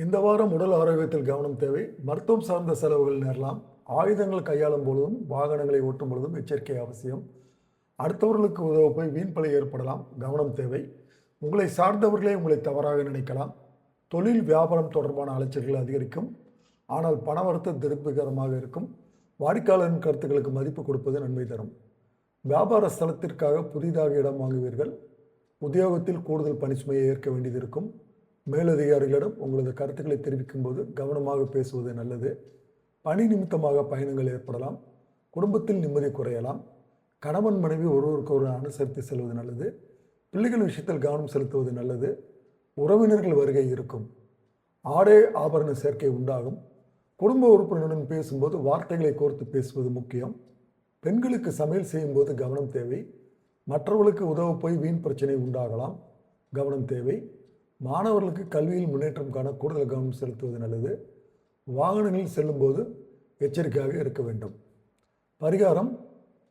இந்த வாரம் உடல் ஆரோக்கியத்தில் கவனம் தேவை. மருத்துவம் சார்ந்த செலவுகள் நேரலாம். ஆயுதங்கள் கையாளும் பொழுதும் வாகனங்களை ஓட்டும் பொழுதும் எச்சரிக்கை அவசியம். அடுத்தவர்களுக்கு உதவ போய் வீண்பழி ஏற்படலாம். கவனம் தேவை. உங்களை சார்ந்தவர்களே உங்களை தவறாக நினைக்கலாம். தொழில் வியாபாரம் தொடர்பான அலைச்சல்கள் அதிகரிக்கும். ஆனால் பண வரத்து திருப்திகரமாக இருக்கும். வாடிக்கையாளரின் கருத்துக்களுக்கு மதிப்பு கொடுப்பது நன்மை தரும். வியாபார ஸ்தலத்திற்காக புதிதாக இடம் வாங்குவீர்கள். உத்தியோகத்தில் கூடுதல் பணிச்சுமையை ஏற்க வேண்டியது இருக்கும். மேலதிகாரிகளிடம் உங்களது கருத்துக்களை தெரிவிக்கும் போது கவனமாக பேசுவது நல்லது. பணி நிமித்தமாக பயணங்கள் ஏற்படலாம். குடும்பத்தில் நிம்மதி குறையலாம். கணவன் மனைவி ஒருவருக்கொரு அனுசரித்து செல்வது நல்லது. பிள்ளைகள் விஷயத்தில் கவனம் செலுத்துவது நல்லது. உறவினர்கள் வருகை இருக்கும். ஆடை ஆபரண சேர்க்கை உண்டாகும். குடும்ப உறுப்பினருடன் பேசும்போது வார்த்தைகளை கோர்த்து பேசுவது முக்கியம். பெண்களுக்கு சமையல் செய்யும்போது கவனம் தேவை. மற்றவர்களுக்கு உதவ போய் வீண் பிரச்சனை உண்டாகலாம். கவனம் தேவை. மாணவர்களுக்கு கல்வியில் முன்னேற்றம் காண கூடுதல் கவனம் செலுத்துவது நல்லது. வாகனங்களில் செல்லும்போது எச்சரிக்கையாக இருக்க வேண்டும். பரிகாரம்: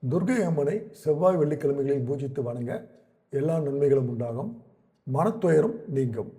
துர்க்கை அம்மனை செவ்வாய் வெள்ளிக்கிழமைகளில் பூஜித்து வணங்க எல்லா நன்மைகளும் உண்டாகும். மனத்துயரம் நீங்கும்.